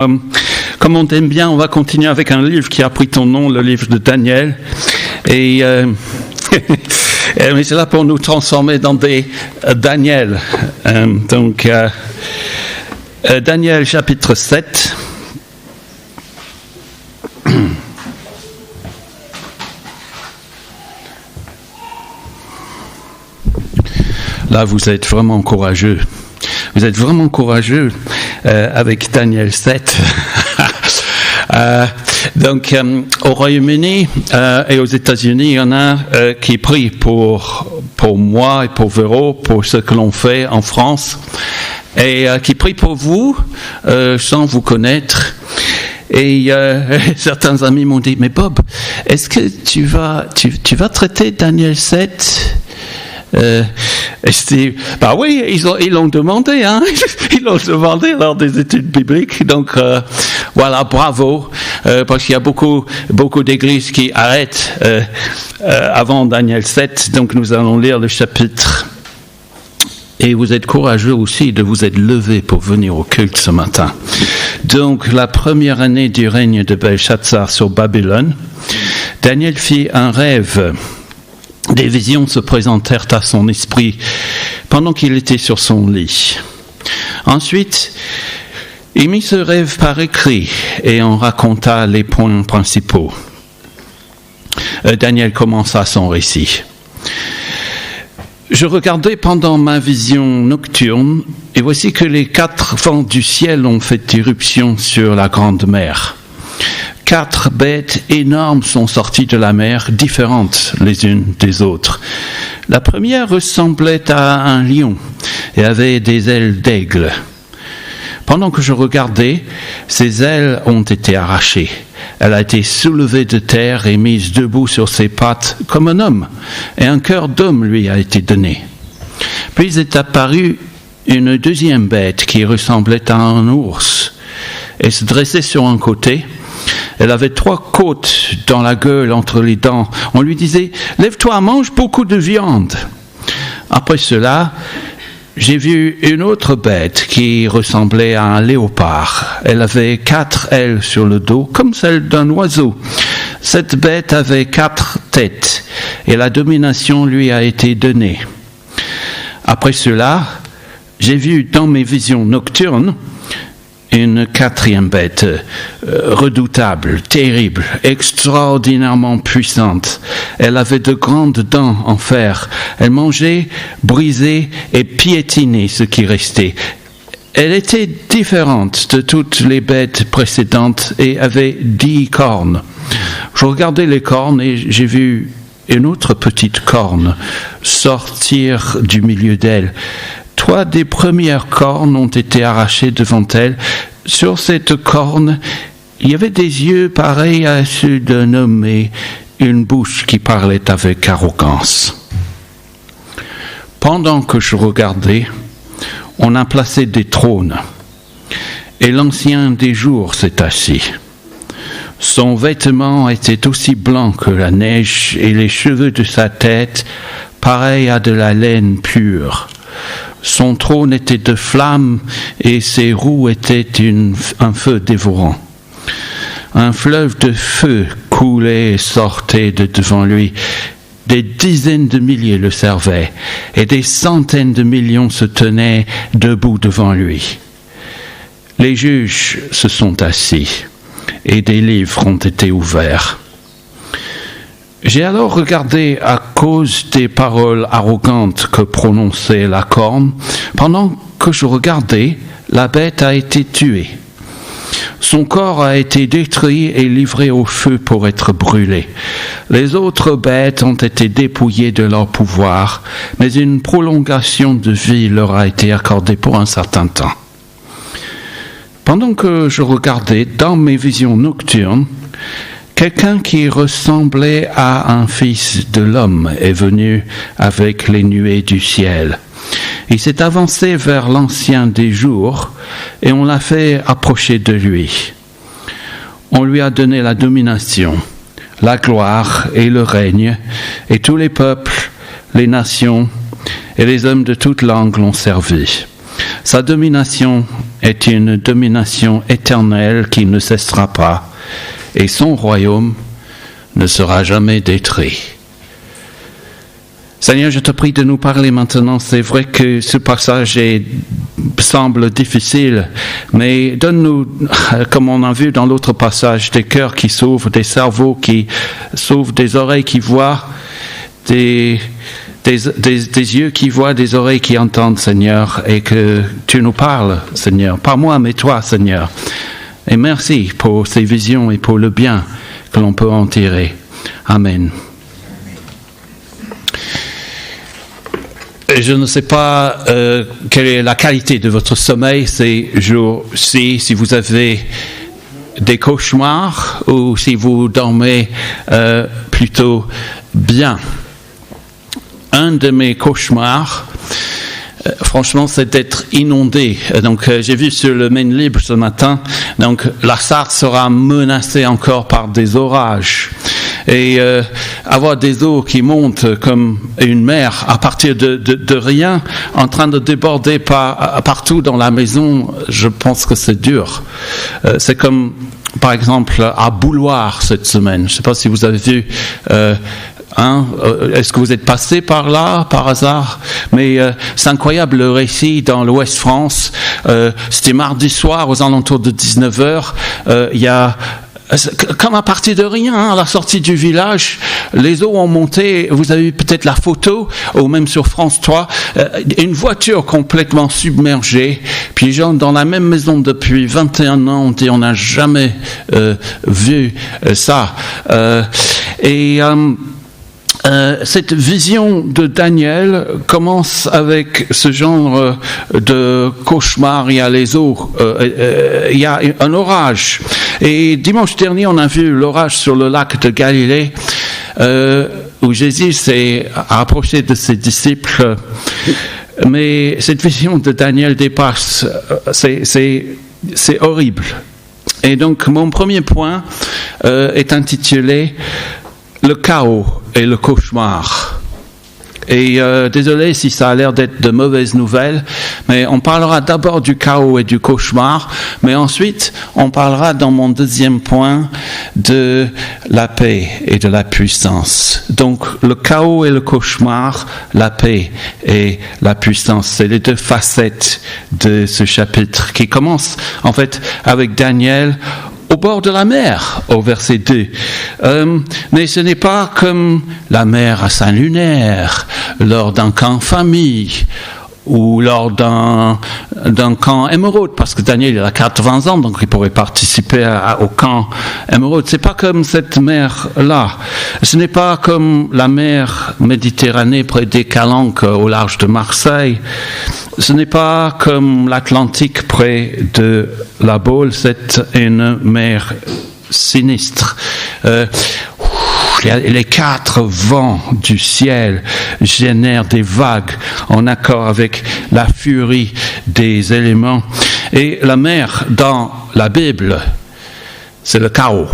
Comme on t'aime bien, on va continuer avec un livre qui a pris ton nom, le livre de Daniel. Et c'est là pour nous transformer dans des Daniel. Daniel chapitre 7. Là, vous êtes vraiment courageux. Vous êtes vraiment courageux avec Daniel 7. Au Royaume-Uni et aux États-Unis, il y en a qui prient pour moi et pour Véro, pour ce que l'on fait en France, et qui prient pour vous sans vous connaître. Et certains amis m'ont dit, mais Bob, est-ce que tu vas traiter Daniel 7 ? Bah oui, ils l'ont demandé, hein. Ils l'ont demandé lors des études bibliques. Donc voilà, bravo, parce qu'il y a beaucoup d'églises qui arrêtent avant Daniel 7. Donc nous allons lire le chapitre. Et vous êtes courageux aussi de vous être levé pour venir au culte ce matin. Donc la première année du règne de Belshazzar sur Babylone, Daniel fit un rêve. Des visions se présentèrent à son esprit pendant qu'il était sur son lit. Ensuite, il mit ce rêve par écrit et en raconta les points principaux. Daniel commença son récit. Je regardais pendant ma vision nocturne, et voici que les 4 vents du ciel ont fait irruption sur la grande mer. 4 bêtes énormes sont sorties de la mer, différentes les unes des autres. La première ressemblait à un lion et avait des ailes d'aigle. Pendant que je regardais, ses ailes ont été arrachées. Elle a été soulevée de terre et mise debout sur ses pattes comme un homme, et un cœur d'homme lui a été donné. Puis est apparue une deuxième bête qui ressemblait à un ours. Elle se dressait sur un côté. Elle avait 3 côtes dans la gueule entre les dents. On lui disait « Lève-toi, mange beaucoup de viande ». Après cela, j'ai vu une autre bête qui ressemblait à un léopard. Elle avait 4 ailes sur le dos, comme celle d'un oiseau. Cette bête avait 4 têtes, et la domination lui a été donnée. Après cela, j'ai vu dans mes visions nocturnes une 4e bête, redoutable, terrible, extraordinairement puissante. Elle avait de grandes dents en fer. Elle mangeait, brisait et piétinait ce qui restait. Elle était différente de toutes les bêtes précédentes et avait 10 cornes. Je regardais les cornes et j'ai vu une autre petite corne sortir du milieu d'elle. 3 des premières cornes ont été arrachées devant elle. Sur cette corne, il y avait des yeux pareils à ceux d'un homme et une bouche qui parlait avec arrogance. Pendant que je regardais, on a placé des trônes, et l'ancien des jours s'est assis. Son vêtement était aussi blanc que la neige, et les cheveux de sa tête pareils à de la laine pure. Son trône était de flammes et ses roues étaient un feu dévorant. Un fleuve de feu coulait et sortait de devant lui. Des dizaines de milliers le servaient et des centaines de millions se tenaient debout devant lui. Les juges se sont assis et des livres ont été ouverts. J'ai alors regardé à cause des paroles arrogantes que prononçait la corne. Pendant que je regardais, la bête a été tuée. Son corps a été détruit et livré au feu pour être brûlé. Les autres bêtes ont été dépouillées de leur pouvoir, mais une prolongation de vie leur a été accordée pour un certain temps. Pendant que je regardais dans mes visions nocturnes, quelqu'un qui ressemblait à un fils de l'homme est venu avec les nuées du ciel. Il s'est avancé vers l'ancien des jours et on l'a fait approcher de lui. On lui a donné la domination, la gloire et le règne, et tous les peuples, les nations et les hommes de toute langue l'ont servi. Sa domination est une domination éternelle qui ne cessera pas, et son royaume ne sera jamais détruit. Seigneur, je te prie de nous parler maintenant. C'est vrai que ce passage semble difficile, mais donne-nous, comme on a vu dans l'autre passage, des cœurs qui s'ouvrent, des cerveaux qui s'ouvrent, des oreilles qui voient, des yeux qui voient, des oreilles qui entendent, Seigneur, et que tu nous parles, Seigneur. Pas moi, mais toi, Seigneur. Et merci pour ces visions et pour le bien que l'on peut en tirer. Amen. Je ne sais pas quelle est la qualité de votre sommeil ces jours-ci, si vous avez des cauchemars ou si vous dormez plutôt bien. Un de mes cauchemars, franchement, c'est d'être inondé. Donc, j'ai vu sur le Maine Libre ce matin, donc la Sarthe sera menacée encore par des orages. Et avoir des eaux qui montent comme une mer à partir de rien, en train de déborder partout dans la maison, je pense que c'est dur. C'est comme, par exemple, à Bouloire cette semaine. Je ne sais pas si vous avez vu... est-ce que vous êtes passé par là, par hasard? Mais c'est incroyable le récit dans l'Ouest France. C'était mardi soir, aux alentours de 19h. Il y a... Comme à partir de rien, à la sortie du village, les eaux ont monté, vous avez vu peut-être la photo, ou même sur France 3, une voiture complètement submergée, puis les gens dans la même maison depuis 21 ans ont dit on n'a jamais vu ça. Cette vision de Daniel commence avec ce genre de cauchemar. Il y a les eaux, il y a un orage. Et dimanche dernier, on a vu l'orage sur le lac de Galilée, où Jésus s'est approché de ses disciples. Mais cette vision de Daniel dépasse, c'est horrible. Et donc, mon premier point est intitulé « Le chaos et le cauchemar ». Et désolé si ça a l'air d'être de mauvaises nouvelles, mais on parlera d'abord du chaos et du cauchemar, mais ensuite on parlera dans mon deuxième point de la paix et de la puissance. Donc le chaos et le cauchemar, la paix et la puissance, c'est les deux facettes de ce chapitre qui commence en fait avec Daniel au bord de la mer, au verset 2. Mais ce n'est pas comme la mer à Saint-Lunaire, lors d'un camp famille, ou lors d'un camp émeraude, parce que Daniel il a 80 ans, donc il pourrait participer au camp émeraude. C'est pas comme cette mer-là. Ce n'est pas comme la mer Méditerranée près des Calanques au large de Marseille. Ce n'est pas comme l'Atlantique près de la Baule, c'est une mer sinistre. Les quatre vents du ciel génèrent des vagues en accord avec la furie des éléments. Et la mer dans la Bible, c'est le chaos.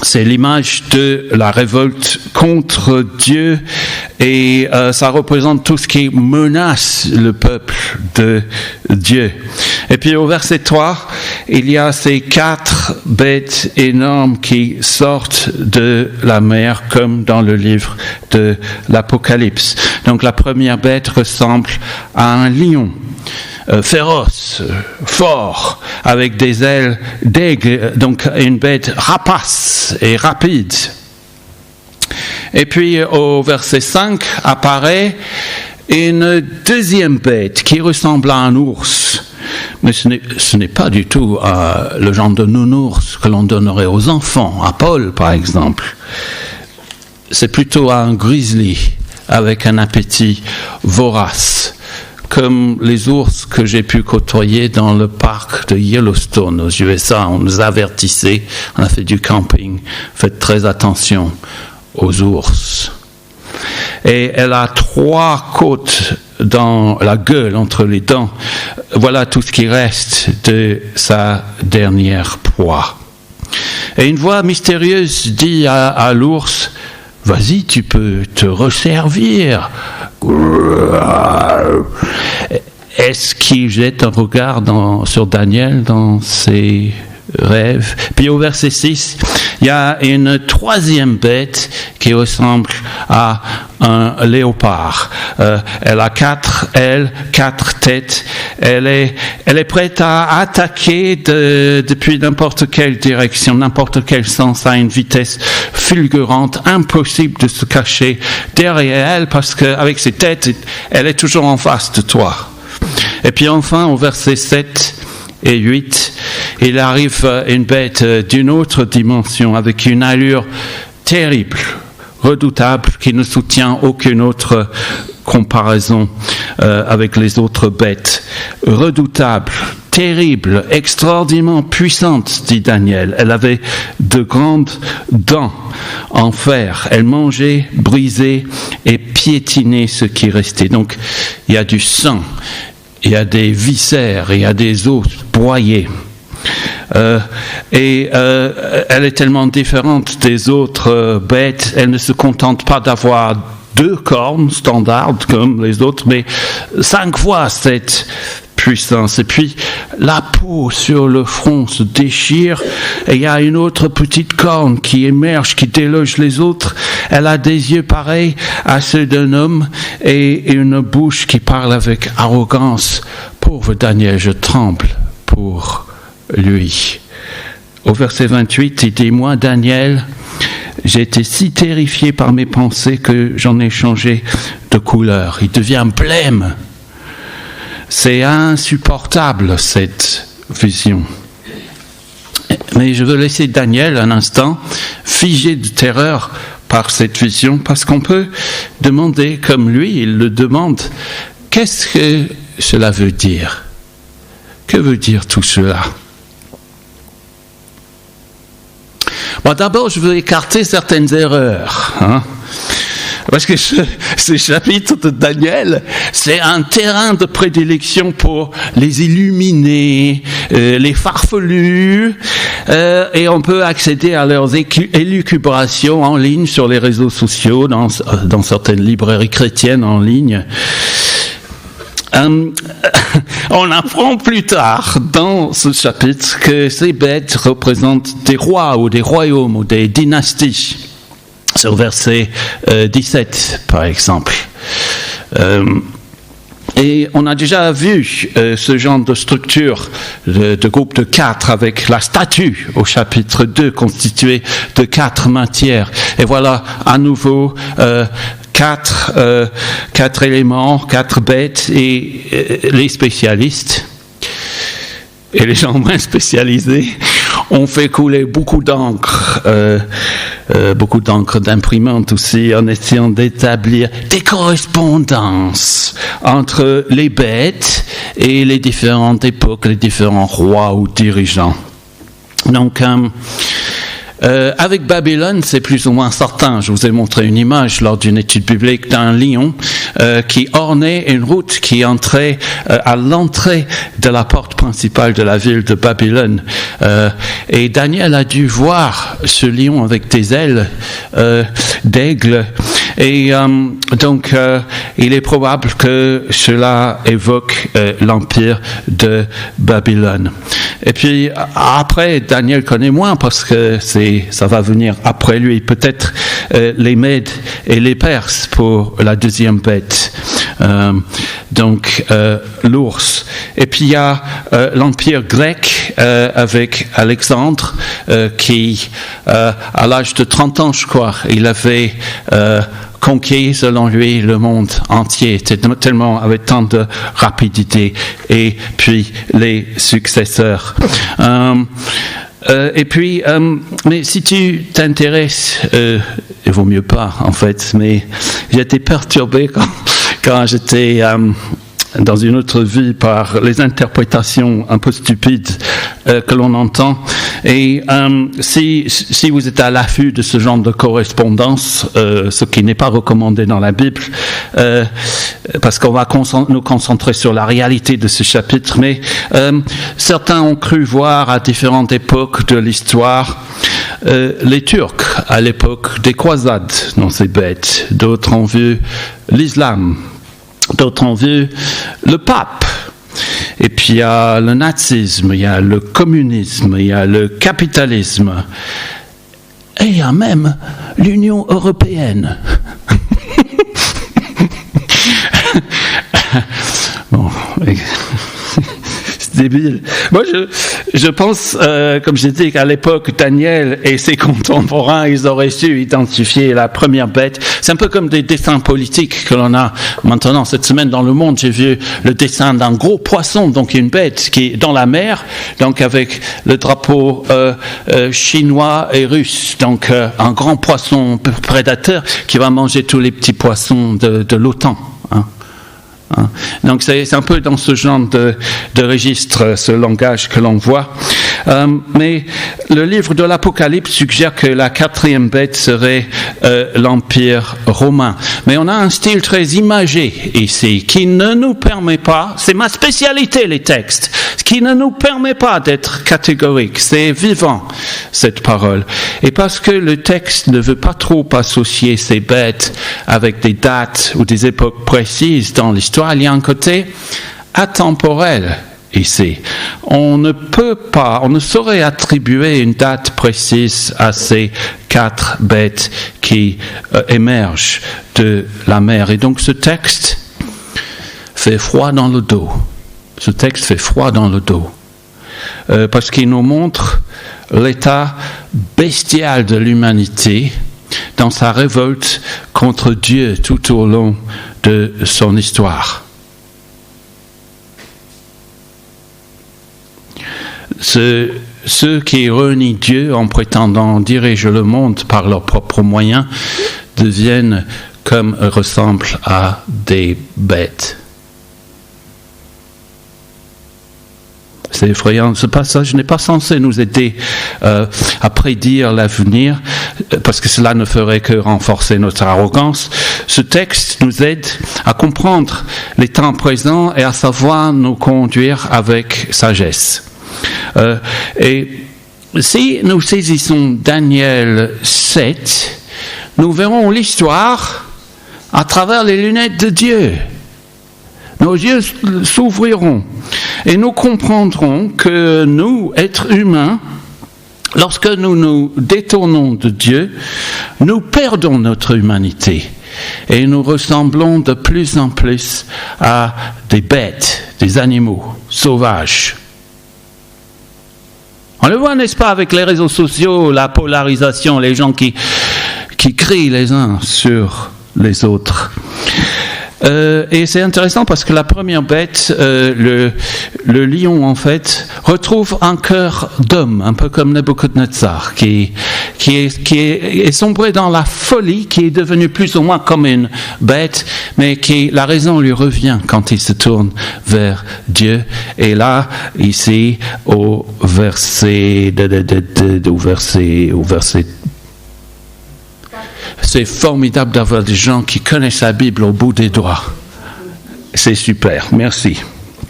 C'est l'image de la révolte contre Dieu et ça représente tout ce qui menace le peuple de Dieu. Et puis au verset 3, il y a ces quatre bêtes énormes qui sortent de la mer comme dans le livre de l'Apocalypse. Donc la première bête ressemble à un lion. Féroce, fort, avec des ailes d'aigle, donc une bête rapace et rapide. Et puis au verset 5 apparaît une deuxième bête qui ressemble à un ours. Mais ce n'est pas du tout le genre de nounours que l'on donnerait aux enfants, à Paul par exemple. C'est plutôt un grizzly avec un appétit vorace, comme les ours que j'ai pu côtoyer dans le parc de Yellowstone aux USA. On nous avertissait, on a fait du camping, faites très attention aux ours. Et elle a 3 côtes dans la gueule, entre les dents. Voilà tout ce qui reste de sa dernière proie. Et une voix mystérieuse dit à l'ours, « Vas-y, tu peux te resservir. » est-ce qu'il jette un regard sur Daniel dans ses rêves? Puis au verset 6, il y a une troisième bête qui ressemble à un léopard. Elle a 4 ailes, 4 têtes. Elle est prête à attaquer depuis n'importe quelle direction, n'importe quel sens, à une vitesse fulgurante, impossible de se cacher derrière elle parce qu'avec ses têtes, elle est toujours en face de toi. Et puis enfin, au verset 7 et 8, il arrive une bête d'une autre dimension avec une allure terrible, redoutable, qui ne soutient aucune autre comparaison avec les autres bêtes. Redoutable, terrible, extraordinairement puissante, dit Daniel. Elle avait de grandes dents en fer. Elle mangeait, brisait et piétinait ce qui restait. Donc, il y a du sang, il y a des viscères, il y a des os broyés. Elle est tellement différente des autres bêtes, elle ne se contente pas d'avoir 2 cornes standards comme les autres, mais 5 fois cette puissance. Et puis la peau sur le front se déchire et il y a une autre petite corne qui émerge, qui déloge les autres. Elle a des yeux pareils à ceux d'un homme et une bouche qui parle avec arrogance. Pauvre Daniel, je tremble pour lui. Au verset 28, il dit, moi, Daniel, j'ai été si terrifié par mes pensées que j'en ai changé de couleur. Il devient blême. C'est insupportable, cette vision. Mais je veux laisser Daniel un instant figé de terreur par cette vision, parce qu'on peut demander, comme lui, il le demande, qu'est-ce que cela veut dire? Que veut dire tout cela? Bon, d'abord, je veux écarter certaines erreurs. Parce que ce chapitre de Daniel, c'est un terrain de prédilection pour les illuminés, les farfelus, et on peut accéder à leurs élucubrations en ligne sur les réseaux sociaux, dans certaines librairies chrétiennes en ligne. On apprend plus tard dans ce chapitre que ces bêtes représentent des rois ou des royaumes ou des dynasties. Sur verset 17, par exemple. Et on a déjà vu ce genre de structure de groupe de 4 avec la statue au chapitre 2 constituée de 4 matières. Et voilà à nouveau 4 éléments, 4 bêtes et les spécialistes et les gens moins spécialisés ont fait couler beaucoup d'encre d'imprimante aussi, en essayant d'établir des correspondances entre les bêtes et les différentes époques, les différents rois ou dirigeants. Donc, avec Babylone, c'est plus ou moins certain. Je vous ai montré une image lors d'une étude biblique d'un lion qui ornait une route qui entrait à l'entrée de la porte principale de la ville de Babylone. Et Daniel a dû voir ce lion avec des ailes d'aigle. Et donc, il est probable que cela évoque l'empire de Babylone. Et puis, après, Daniel connaît moins parce que ça va venir après lui. Peut-être les Mèdes et les Perses pour la deuxième bête. Donc, l'ours. Et puis, il y a l'empire grec avec Alexandre qui, à l'âge de 30 ans, je crois, il avait conquis, selon lui, le monde entier, tellement avec tant de rapidité, et puis les successeurs. Et puis, mais si tu t'intéresses, il vaut mieux pas en fait, mais j'ai été perturbé quand j'étais dans une autre vie par les interprétations un peu stupides que l'on entend. Et si vous êtes à l'affût de ce genre de correspondance, ce qui n'est pas recommandé dans la Bible, parce qu'on va nous concentrer sur la réalité de ce chapitre, mais certains ont cru voir à différentes époques de l'histoire les Turcs à l'époque des croisades dans ces bêtes. D'autres ont vu l'islam. D'autres ont vu le pape Et puis il y a le nazisme, il y a le communisme, il y a le capitalisme. Et il y a même l'Union européenne. Bon, c'est débile. Moi, je pense, comme j'ai dit, qu'à l'époque, Daniel et ses contemporains, ils auraient su identifier la première bête. C'est un peu comme des dessins politiques que l'on a maintenant. Cette semaine, dans Le Monde, j'ai vu le dessin d'un gros poisson, donc une bête qui est dans la mer, donc avec le drapeau chinois et russe. Donc, un grand poisson prédateur qui va manger tous les petits poissons de l'OTAN. Hein. Donc c'est un peu dans ce genre de registre, ce langage que l'on voit. Mais le livre de l'Apocalypse suggère que la quatrième bête serait l'Empire romain. Mais on a un style très imagé ici qui ne nous permet pas, c'est ma spécialité les textes, qui ne nous permet pas d'être catégorique. C'est vivant cette parole. Et parce que le texte ne veut pas trop associer ces bêtes avec des dates ou des époques précises dans l'histoire, il y a un côté atemporel ici. On ne saurait attribuer une date précise à ces 4 bêtes qui émergent de la mer. Et donc ce texte fait froid dans le dos. Ce texte fait froid dans le dos. Parce qu'il nous montre l'état bestial de l'humanité dans sa révolte contre Dieu tout au long de son histoire. Ceux qui renient Dieu en prétendant diriger le monde par leurs propres moyens deviennent ressemblent à des bêtes. C'est effrayant. Ce passage n'est pas censé nous aider à prédire l'avenir, parce que cela ne ferait que renforcer notre arrogance. Ce texte nous aide à comprendre les temps présents et à savoir nous conduire avec sagesse. Et si nous saisissons Daniel 7, nous verrons l'histoire à travers les lunettes de Dieu. Nos yeux s'ouvriront et nous comprendrons que nous, êtres humains, lorsque nous nous détournons de Dieu, nous perdons notre humanité et nous ressemblons de plus en plus à des bêtes, des animaux sauvages. On le voit, n'est-ce pas, avec les réseaux sociaux, la polarisation, les gens qui crient les uns sur les autres. Et c'est intéressant parce que la première bête, le lion en fait, retrouve un cœur d'homme, un peu comme Nebuchadnezzar, qui est sombré dans la folie, qui est devenu plus ou moins comme une bête, mais la raison lui revient quand il se tourne vers Dieu. Et là, ici, au verset c'est formidable d'avoir des gens qui connaissent la Bible au bout des doigts. C'est super, merci.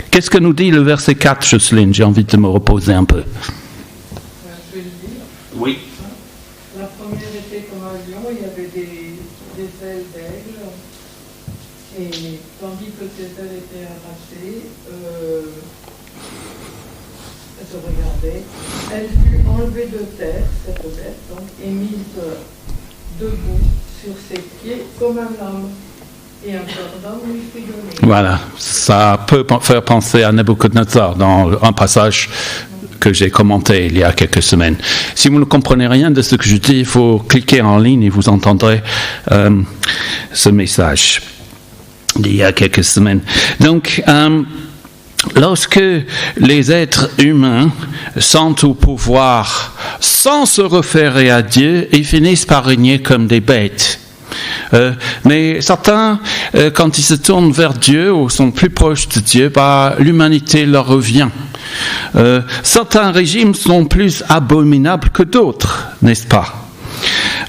Qu'est-ce que nous dit le verset 4, Jocelyne? J'ai envie de me reposer un peu. Je vais le dire. Oui. La première était comme un lion, il y avait des ailes d'aigle, et tandis que ces ailes étaient arrachées, elle se regardait, elle fut enlevée de terre, cette bête, donc, et mise debout sur ses pieds comme un homme, et un cœur d'homme lui fut donné. Voilà, ça peut faire penser à Nebuchadnezzar dans un passage que j'ai commenté il y a quelques semaines. Si vous ne comprenez rien de ce que je dis, il faut cliquer en ligne et vous entendrez ce message d'il y a quelques semaines. Donc, lorsque les êtres humains sont au pouvoir sans se référer à Dieu, ils finissent par régner comme des bêtes. Mais certains, quand ils se tournent vers Dieu ou sont plus proches de Dieu, l'humanité leur revient. Certains régimes sont plus abominables que d'autres, n'est-ce pas?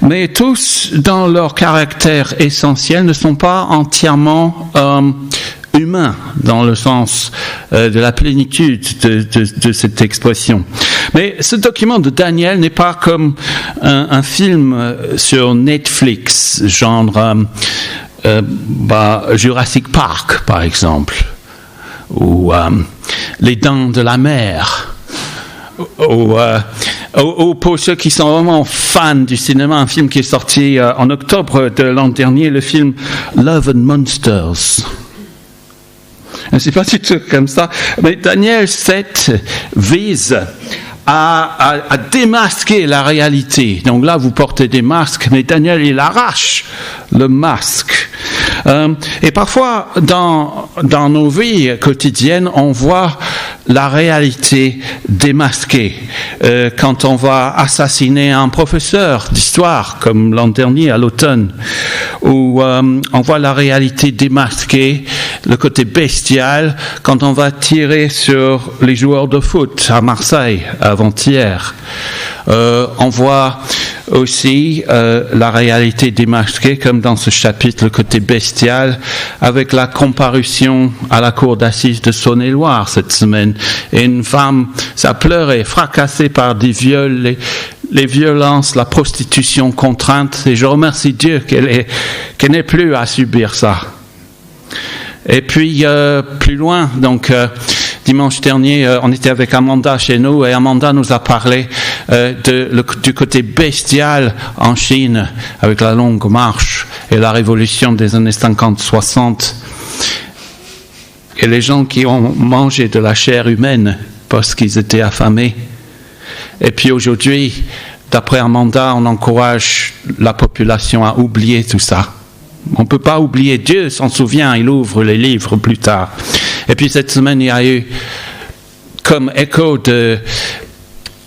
Mais tous, dans leur caractère essentiel, ne sont pas entièrement humain dans le sens de la plénitude de cette expression. Mais ce document de Daniel n'est pas comme un film sur Netflix, genre Jurassic Park par exemple, ou Les Dents de la Mer, ou pour ceux qui sont vraiment fans du cinéma, un film qui est sorti en octobre de l'an dernier, le film Love and Monsters. C'est pas du tout comme ça, mais Daniel 7 vise à démasquer la réalité. Donc là, vous portez des masques, mais Daniel, il arrache le masque. Et parfois, dans nos vies quotidiennes, on voit la réalité démasquée. Quand on va assassiner un professeur d'histoire, comme l'an dernier à l'automne, où on voit la réalité démasquée, le côté bestial, quand on va tirer sur les joueurs de foot à Marseille avant-hier. On voit aussi la réalité démasquée, comme dans ce chapitre, le côté bestial, avec la comparution à la cour d'assises de Saône-et-Loire cette semaine. Et une femme, ça pleurait, fracassée par des viols, les violences, la prostitution contrainte. Et je remercie Dieu qu'elle n'ait plus à subir ça. Et puis, plus loin, donc... dimanche dernier, on était avec Amanda chez nous et Amanda nous a parlé du côté bestial en Chine avec la longue marche et la révolution des années 50-60 et les gens qui ont mangé de la chair humaine parce qu'ils étaient affamés. Et puis aujourd'hui, d'après Amanda, on encourage la population à oublier tout ça. On ne peut pas oublier, Dieu s'en souvient, il ouvre les livres plus tard. Et puis cette semaine, il y a eu comme écho de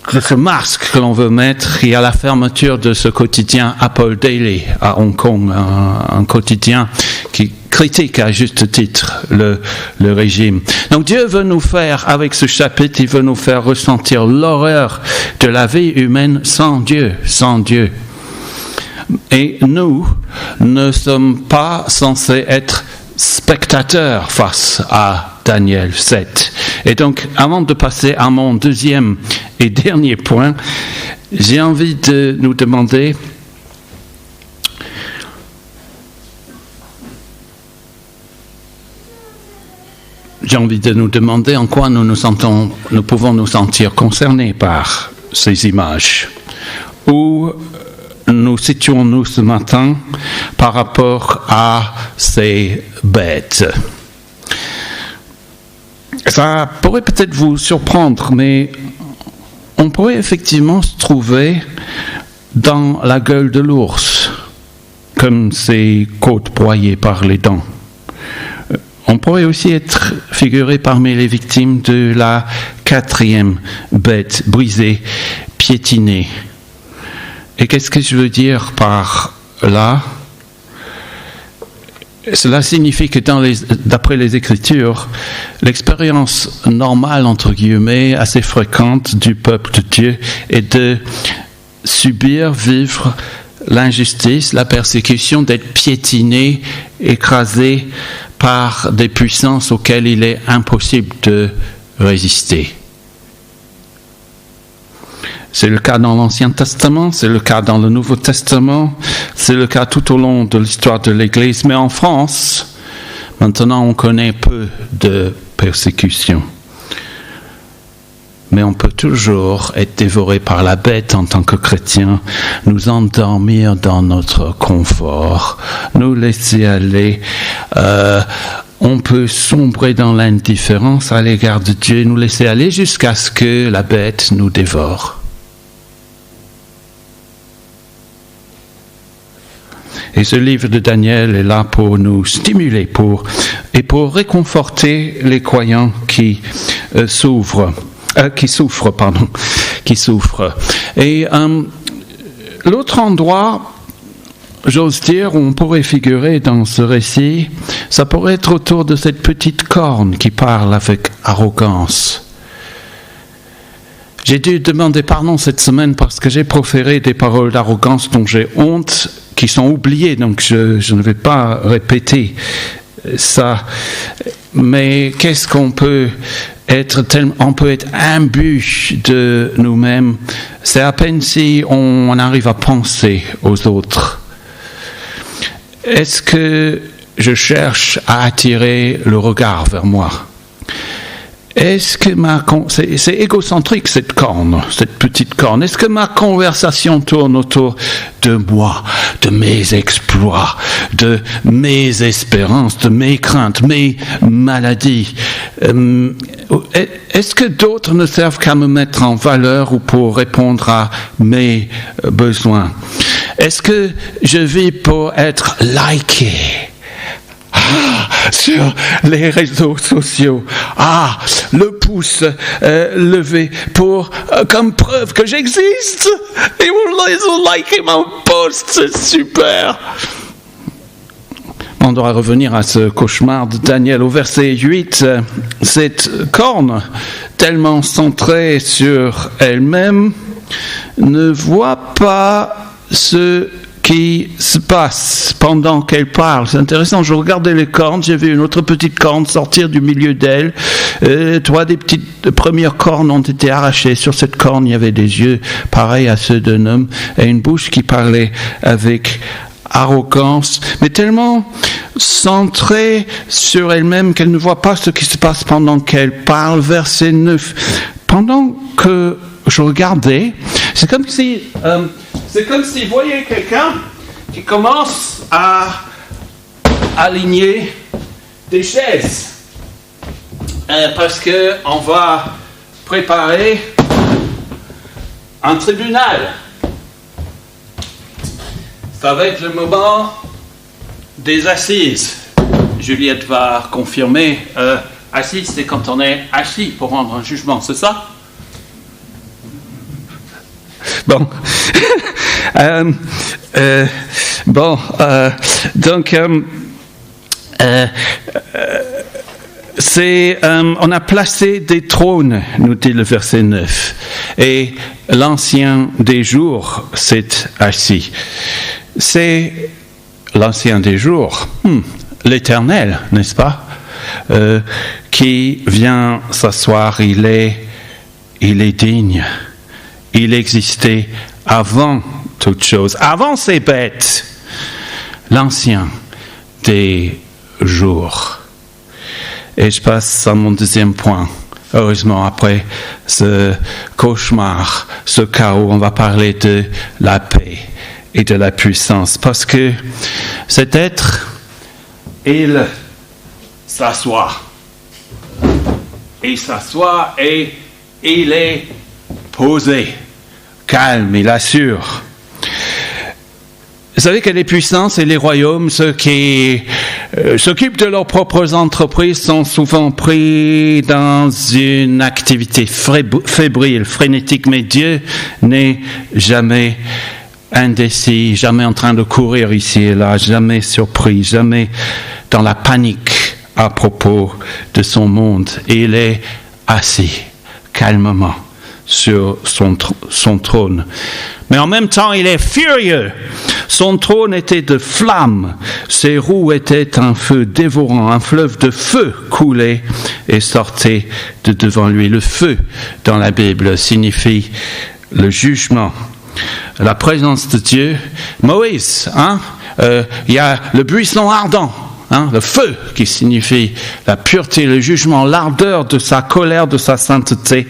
ce masque que l'on veut mettre, il y a la fermeture de ce quotidien Apple Daily à Hong Kong, un quotidien qui critique à juste titre le régime. Donc Dieu veut nous faire, avec ce chapitre, il veut nous faire ressentir l'horreur de la vie humaine sans Dieu. Et nous ne sommes pas censés être spectateurs face à Daniel 7. Et donc, avant de passer à mon deuxième et dernier point, j'ai envie de nous demander en quoi nous pouvons nous sentir concernés par ces images. Où nous situons-nous ce matin par rapport à ces bêtes? Ça pourrait peut-être vous surprendre, mais on pourrait effectivement se trouver dans la gueule de l'ours, comme ces côtes broyées par les dents. On pourrait aussi être figuré parmi les victimes de la 4e bête brisée, piétinée. Et qu'est-ce que je veux dire par là? Cela signifie que d'après les Écritures, l'expérience normale, entre guillemets, assez fréquente du peuple de Dieu est de vivre l'injustice, la persécution, d'être piétiné, écrasé par des puissances auxquelles il est impossible de résister. C'est le cas dans l'Ancien Testament, c'est le cas dans le Nouveau Testament, c'est le cas tout au long de l'histoire de l'Église. Mais en France, maintenant on connaît peu de persécution. Mais on peut toujours être dévoré par la bête en tant que chrétien, nous endormir dans notre confort, nous laisser aller. On peut sombrer dans l'indifférence à l'égard de Dieu, nous laisser aller jusqu'à ce que la bête nous dévore. Et ce livre de Daniel est là pour nous stimuler et pour réconforter les croyants qui souffrent. Et l'autre endroit, j'ose dire, où on pourrait figurer dans ce récit, ça pourrait être autour de cette petite corne qui parle avec arrogance. J'ai dû demander pardon cette semaine parce que j'ai proféré des paroles d'arrogance dont j'ai honte, qui sont oubliées, donc je ne vais pas répéter ça. Mais qu'est-ce qu'on peut être on peut être imbu de nous-mêmes. C'est à peine si on arrive à penser aux autres. Est-ce que je cherche à attirer le regard vers moi? c'est égocentrique cette petite corne. Est-ce que ma conversation tourne autour de moi, de mes exploits, de mes espérances, de mes craintes, mes maladies? Est-ce que d'autres ne servent qu'à me mettre en valeur ou pour répondre à mes besoins? Est-ce que je vis pour être liké sur les réseaux sociaux? Le pouce levé comme preuve que j'existe. Et ils ont liké mon post, c'est super. On doit revenir à ce cauchemar de Daniel au verset 8. Cette corne, tellement centrée sur elle-même, ne voit pas ce qui se passe pendant qu'elle parle. C'est intéressant, je regardais les cornes, j'ai vu une autre petite corne sortir du milieu d'elle. Trois des petites premières cornes ont été arrachées. Sur cette corne, il y avait des yeux pareils à ceux d'un homme et une bouche qui parlait avec arrogance, mais tellement centrée sur elle-même qu'elle ne voit pas ce qui se passe pendant qu'elle parle. Verset 9. Pendant que je regardais, c'est comme si vous voyez quelqu'un qui commence à aligner des chaises. Parce qu'on va préparer un tribunal. Ça va être le moment des assises. Juliette va confirmer. Assise, c'est quand on est assis pour rendre un jugement, c'est ça? Bon. Donc, on a placé des trônes, nous dit le verset 9, et l'ancien des jours s'est assis. C'est l'ancien des jours, l'Éternel, n'est-ce pas, qui vient s'asseoir. Il est digne. Il existait avant toute chose, avant ces bêtes, l'ancien des jours. Et je passe à mon deuxième point. Heureusement, après ce cauchemar, ce chaos, on va parler de la paix et de la puissance. Parce que cet être, il s'assoit. Il s'assoit et il est posé, calme, il assure. Vous savez que les puissances et les royaumes, ceux qui s'occupent de leurs propres entreprises, sont souvent pris dans une activité fébrile, frénétique, mais Dieu n'est jamais indécis, jamais en train de courir ici et là, jamais surpris, jamais dans la panique à propos de son monde. Il est assis calmement sur son trône. Mais en même temps, il est furieux. Son trône était de flammes. Ses roues étaient un feu dévorant. Un fleuve de feu coulait et sortait de devant lui. Le feu, dans la Bible, signifie le jugement. La présence de Dieu. Moïse, il y a le buisson ardent. Le feu qui signifie la pureté, le jugement, l'ardeur de sa colère, de sa sainteté.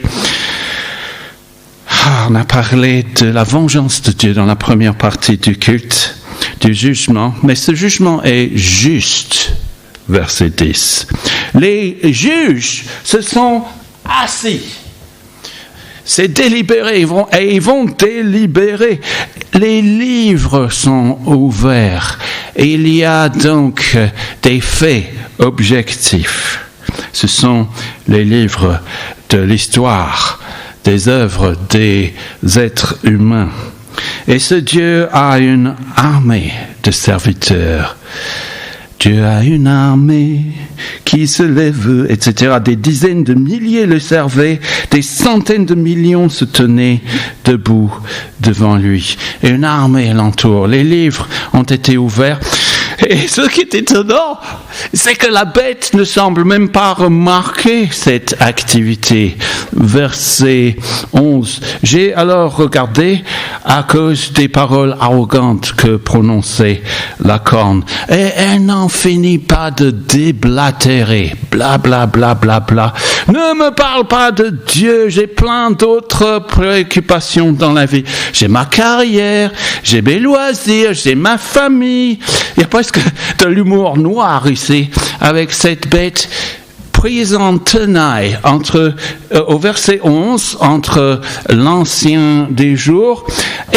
On a parlé de la vengeance de Dieu dans la première partie du culte, du jugement, mais ce jugement est juste, verset 10. Les juges se sont assis. C'est délibéré, ils vont délibérer. Les livres sont ouverts. Et il y a donc des faits objectifs. Ce sont les livres de l'histoire, des œuvres des êtres humains. Et ce Dieu a une armée de serviteurs. Dieu a une armée qui se lève, etc. Des dizaines de milliers le servaient, des centaines de millions se tenaient debout devant lui. Et une armée l'entoure. Les livres ont été ouverts. Et ce qui est étonnant, c'est que la bête ne semble même pas remarquer cette activité. Verset 11. J'ai alors regardé à cause des paroles arrogantes que prononçait la corne. Et elle n'en finit pas de déblatérer. Bla, bla, bla, bla, bla. Ne me parle pas de Dieu, j'ai plein d'autres préoccupations dans la vie. J'ai ma carrière, j'ai mes loisirs, j'ai ma famille. Il y a presque de l'humour noir ici, avec cette bête prise en tenaille au verset 11, entre l'ancien des jours,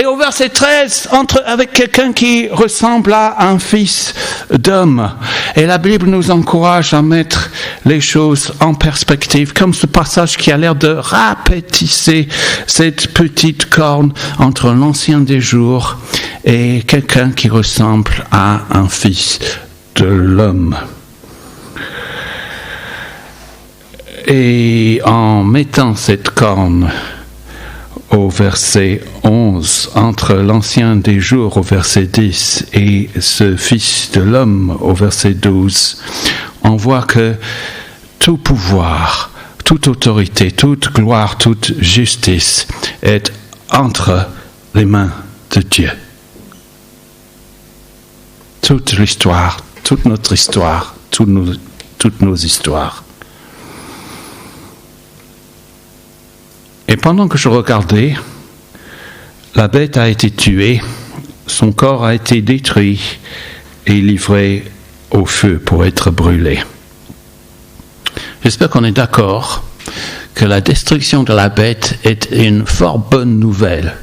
et au verset 13, avec quelqu'un qui ressemble à un fils d'homme. Et la Bible nous encourage à mettre les choses en perspective, comme ce passage qui a l'air de rapetisser cette petite corne entre l'ancien des jours et quelqu'un qui ressemble à un fils de l'homme. Et en mettant cette corne au verset 11, entre l'ancien des jours au verset 10 et ce fils de l'homme au verset 12, on voit que tout pouvoir, toute autorité, toute gloire, toute justice est entre les mains de Dieu. Toute l'histoire, toute notre histoire, toutes nos histoires. Et pendant que je regardais, la bête a été tuée, son corps a été détruit et livré au feu pour être brûlé. J'espère qu'on est d'accord que la destruction de la bête est une fort bonne nouvelle.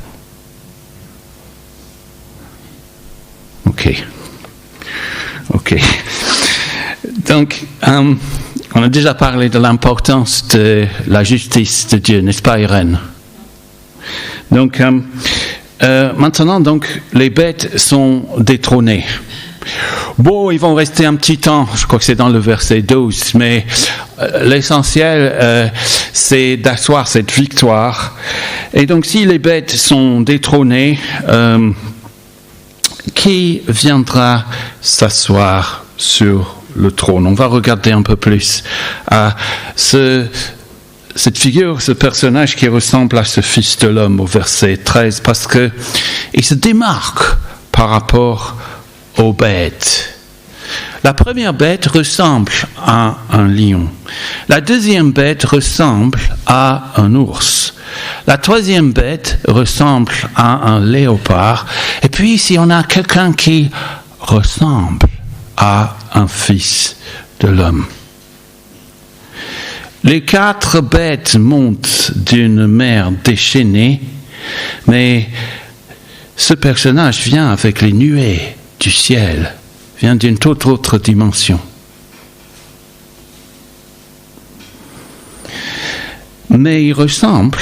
Ok. Donc, on a déjà parlé de l'importance de la justice de Dieu, n'est-ce pas, Irène? Donc, maintenant, les bêtes sont détrônées. Bon, ils vont rester un petit temps, je crois que c'est dans le verset 12, mais l'essentiel, c'est d'asseoir cette victoire. Et donc, si les bêtes sont détrônées, qui viendra s'asseoir sur le trône? On va regarder un peu plus à cette figure, ce personnage qui ressemble à ce fils de l'homme au verset 13, parce que il se démarque par rapport aux bêtes. La première bête ressemble à un lion. La deuxième bête ressemble à un ours. La troisième bête ressemble à un léopard. Et puis ici, on a quelqu'un qui ressemble à un fils de l'homme. Les 4 bêtes montent d'une mer déchaînée, mais ce personnage vient avec les nuées du ciel, vient d'une toute autre dimension. Mais il ressemble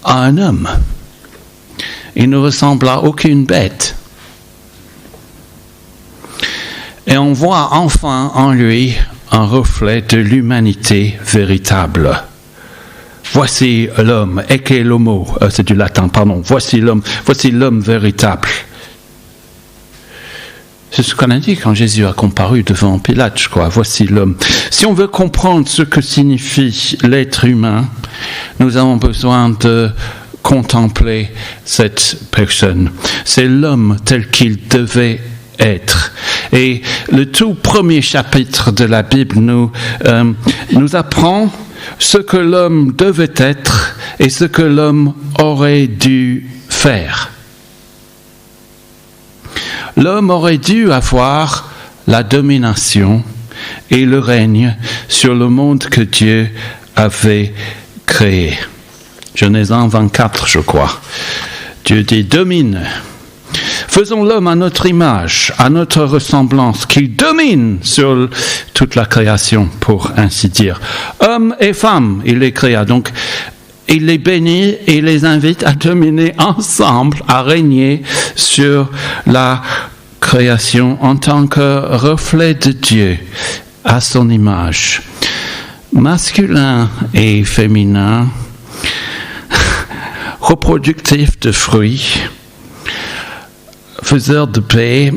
à un homme. Il ne ressemble à aucune bête. Et on voit enfin en lui un reflet de l'humanité véritable. Voici l'homme, ecce homo, c'est du latin, pardon. Voici l'homme véritable. C'est ce qu'on a dit quand Jésus a comparu devant Pilate, je crois. Voici l'homme. Si on veut comprendre ce que signifie l'être humain, nous avons besoin de contempler cette personne. C'est l'homme tel qu'il devait être. Et le tout premier chapitre de la Bible nous apprend ce que l'homme devait être et ce que l'homme aurait dû faire. L'homme aurait dû avoir la domination et le règne sur le monde que Dieu avait créé. Genèse 1, 24, je crois. Dieu dit, domine. Faisons l'homme à notre image, à notre ressemblance, qu'il domine sur toute la création, pour ainsi dire. Hommes et femmes, il les créa. Donc, il les bénit et les invite à dominer ensemble, à régner sur la création en tant que reflet de Dieu, à son image. Masculin et féminin, reproductif de fruits, faiseur de paix,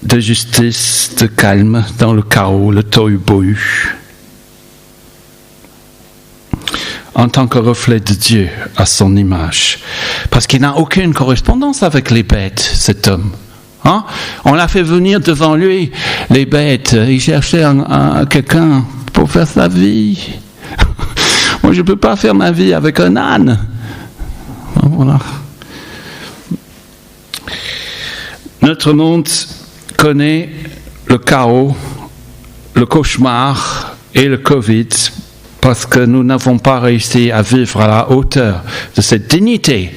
de justice, de calme dans le chaos, le tohu-bohu. en tant que reflet de Dieu à son image. Parce qu'il n'a aucune correspondance avec les bêtes, cet homme. Hein? On l'a fait venir devant lui, les bêtes. Il cherchait quelqu'un pour faire sa vie. Moi, je ne peux pas faire ma vie avec un âne. Voilà. Notre monde connaît le chaos, le cauchemar et le Covid parce que nous n'avons pas réussi à vivre à la hauteur de cette dignité.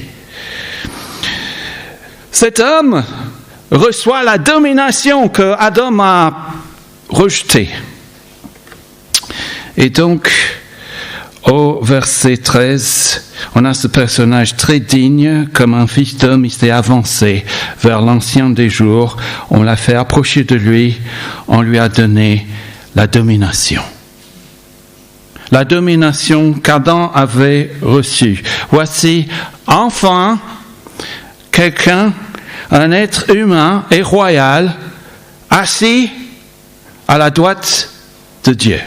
Cet homme reçoit la domination que Adam a rejetée. Et donc, au verset 13, on a ce personnage très digne, comme un fils d'homme, il s'est avancé vers l'ancien des jours, on l'a fait approcher de lui, on lui a donné la domination. La domination qu'Adam avait reçue. Voici enfin quelqu'un, un être humain et royal, assis à la droite de Dieu.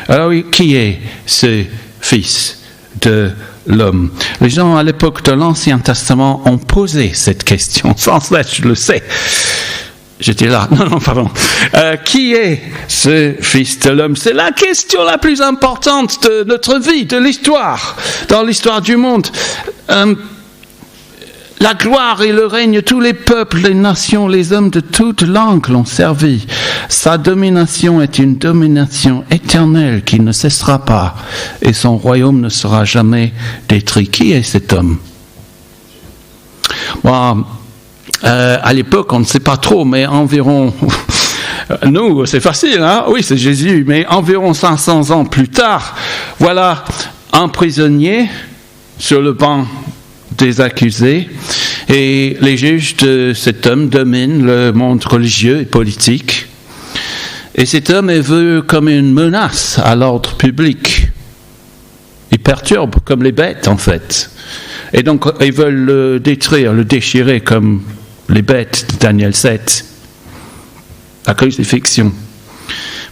Alors, qui est ce fils de l'homme? Les gens à l'époque de l'Ancien Testament ont posé cette question, sans cesse, je le sais. J'étais là, non, pardon. Qui est ce fils de l'homme? C'est la question la plus importante de notre vie, de l'histoire, dans l'histoire du monde. La gloire et le règne, tous les peuples, les nations, les hommes de toute langue l'ont servi. Sa domination est une domination éternelle qui ne cessera pas et son royaume ne sera jamais détruit. Qui est cet homme? Bon, à l'époque, on ne sait pas trop, mais environ... Nous, c'est facile, hein? Oui, c'est Jésus, mais environ 500 ans plus tard, voilà un prisonnier sur le banc des accusés, et les juges de cet homme dominent le monde religieux et politique. Et cet homme est vu comme une menace à l'ordre public. Il perturbe comme les bêtes, en fait. Et donc, ils veulent le détruire, le déchirer comme les bêtes de Daniel 7. La crucifixion.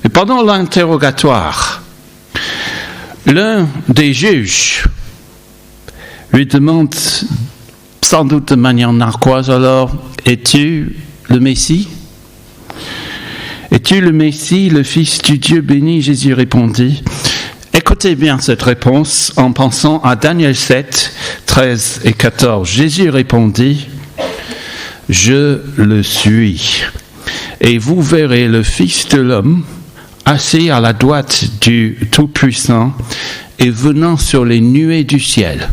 Mais pendant l'interrogatoire, l'un des juges lui demande, sans doute de manière narquoise, alors, es-tu le Messie? Es-tu le Messie, le Fils du Dieu béni? Jésus répondit. Écoutez bien cette réponse en pensant à Daniel 7, 13 et 14. Jésus répondit, je le suis. Et vous verrez le Fils de l'homme assis à la droite du Tout-Puissant et venant sur les nuées du ciel.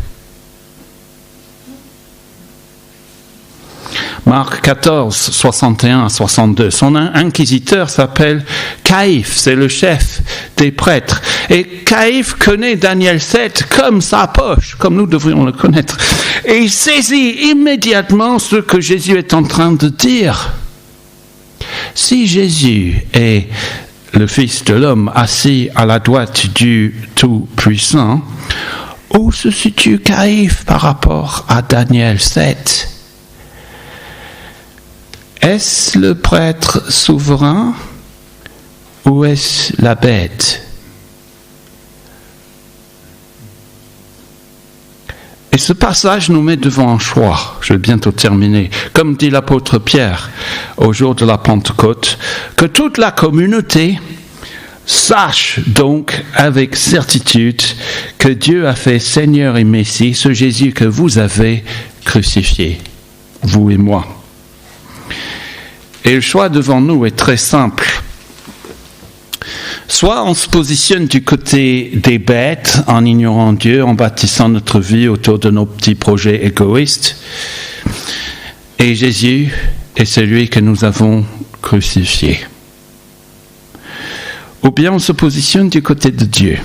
Marc 14, 61 à 62. Son inquisiteur s'appelle Caïphe, c'est le chef des prêtres. Et Caïphe connaît Daniel 7 comme sa poche, comme nous devrions le connaître. Et il saisit immédiatement ce que Jésus est en train de dire. Si Jésus est le Fils de l'homme assis à la droite du Tout-Puissant, où se situe Caïphe par rapport à Daniel 7? Est-ce le prêtre souverain ou est-ce la bête? Et ce passage nous met devant un choix. Je vais bientôt terminer. Comme dit l'apôtre Pierre au jour de la Pentecôte, que toute la communauté sache donc avec certitude que Dieu a fait Seigneur et Messie ce Jésus que vous avez crucifié, vous et moi. Et le choix devant nous est très simple. Soit on se positionne du côté des bêtes en ignorant Dieu, en bâtissant notre vie autour de nos petits projets égoïstes, et Jésus est celui que nous avons crucifié. Ou bien on se positionne du côté de Dieu,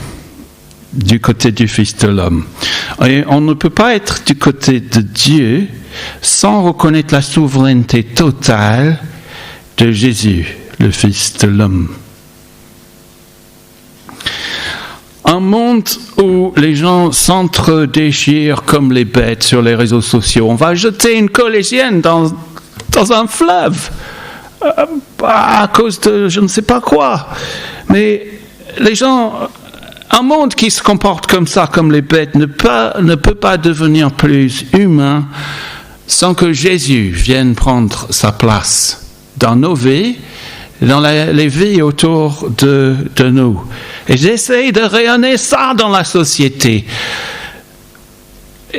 du côté du Fils de l'homme. Et on ne peut pas être du côté de Dieu sans reconnaître la souveraineté totale de Jésus, le Fils de l'homme. Un monde où les gens s'entre-déchirent comme les bêtes sur les réseaux sociaux. On va jeter une collégienne dans un fleuve à cause de je ne sais pas quoi. Mais les gens Un monde qui se comporte comme ça, comme les bêtes, ne peut pas devenir plus humain sans que Jésus vienne prendre sa place dans nos vies, dans les vies autour de nous. Et j'essaie de rayonner ça dans la société.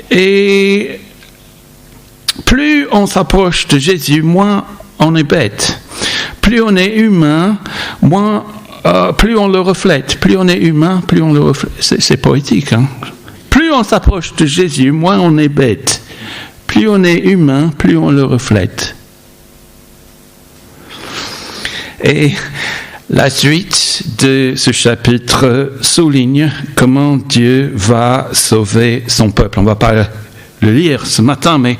Et plus on s'approche de Jésus, moins on est bête. Plus on est humain, plus on le reflète. Plus on est humain, plus on le reflète. C'est poétique, hein? Plus on s'approche de Jésus, moins on est bête. Plus on est humain, plus on le reflète. Et la suite de ce chapitre souligne comment Dieu va sauver son peuple. On ne va pas le lire ce matin, mais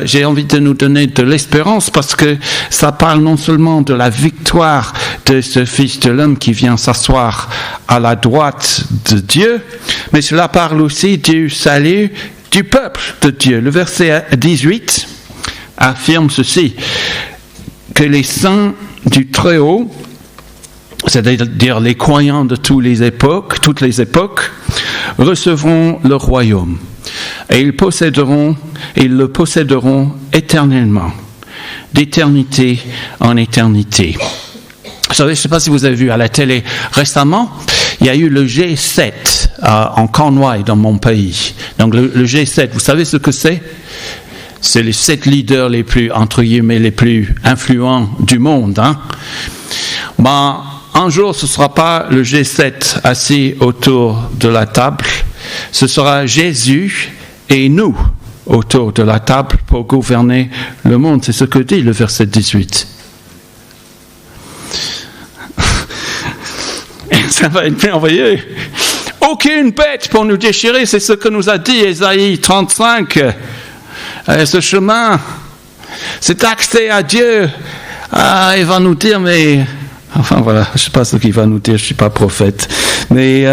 j'ai envie de nous donner de l'espérance parce que ça parle non seulement de la victoire de ce Fils de l'homme qui vient s'asseoir à la droite de Dieu, mais cela parle aussi du salut du peuple de Dieu. Le verset 18 affirme ceci, que les saints du Très-Haut, c'est-à-dire les croyants de toutes les époques, recevront le royaume. Et ils le posséderont éternellement, d'éternité en éternité. Vous savez, je ne sais pas si vous avez vu à la télé récemment, il y a eu le G7 en Cornouailles, dans mon pays. Donc le G7, vous savez ce que c'est? C'est les 7 leaders les plus, entre guillemets, les plus influents du monde. Hein? Ben, un jour, ce ne sera pas le G7 assis autour de la table, ce sera Jésus et nous autour de la table pour gouverner le monde. C'est ce que dit le verset 18. Ça va être merveilleux. Aucune bête pour nous déchirer, c'est ce que nous a dit Ésaïe 35. Ce chemin, cet accès à Dieu, il va nous dire, mais... Enfin voilà, je ne sais pas ce qu'il va nous dire, je ne suis pas prophète. Mais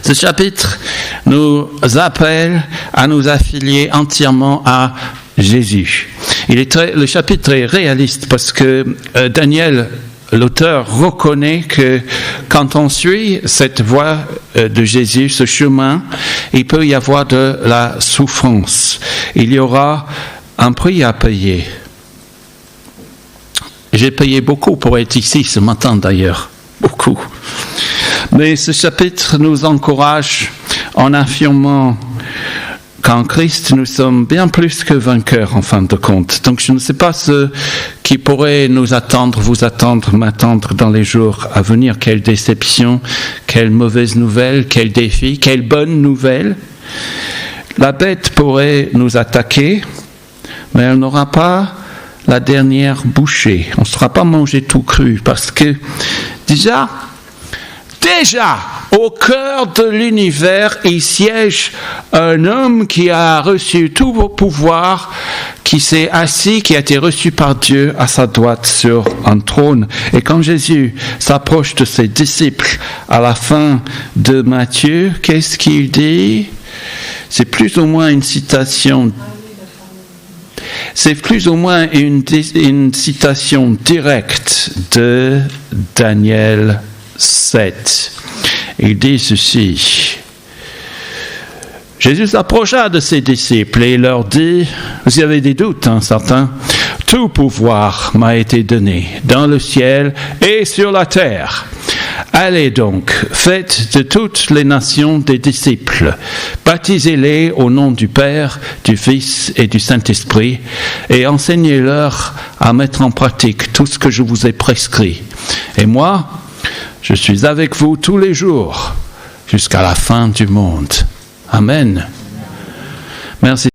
ce chapitre nous appelle à nous affilier entièrement à Jésus. Le chapitre est réaliste parce que Daniel, l'auteur, reconnaît que quand on suit cette voie de Jésus, ce chemin, il peut y avoir de la souffrance. Il y aura un prix à payer. J'ai payé beaucoup pour être ici ce matin d'ailleurs, beaucoup. Mais ce chapitre nous encourage en affirmant qu'en Christ, nous sommes bien plus que vainqueurs en fin de compte. Donc je ne sais pas ce qui pourrait nous attendre, vous attendre, m'attendre dans les jours à venir. Quelle déception, quelle mauvaise nouvelle, quel défi, quelle bonne nouvelle. La bête pourrait nous attaquer, mais elle n'aura pas la dernière bouchée. On ne sera pas mangé tout cru parce que déjà, au cœur de l'univers, il siège un homme qui a reçu tout vos pouvoirs, qui s'est assis, qui a été reçu par Dieu à sa droite sur un trône. Et quand Jésus s'approche de ses disciples à la fin de Matthieu, qu'est-ce qu'il dit? C'est plus ou moins une citation. C'est plus ou moins une citation directe de Daniel 7. Il dit ceci. Jésus s'approcha de ses disciples et leur dit, vous avez des doutes, hein, certains, tout pouvoir m'a été donné dans le ciel et sur la terre. Allez donc, faites de toutes les nations des disciples, baptisez-les au nom du Père, du Fils et du Saint-Esprit, et enseignez-leur à mettre en pratique tout ce que je vous ai prescrit. Et moi, je suis avec vous tous les jours, jusqu'à la fin du monde. Amen. Merci.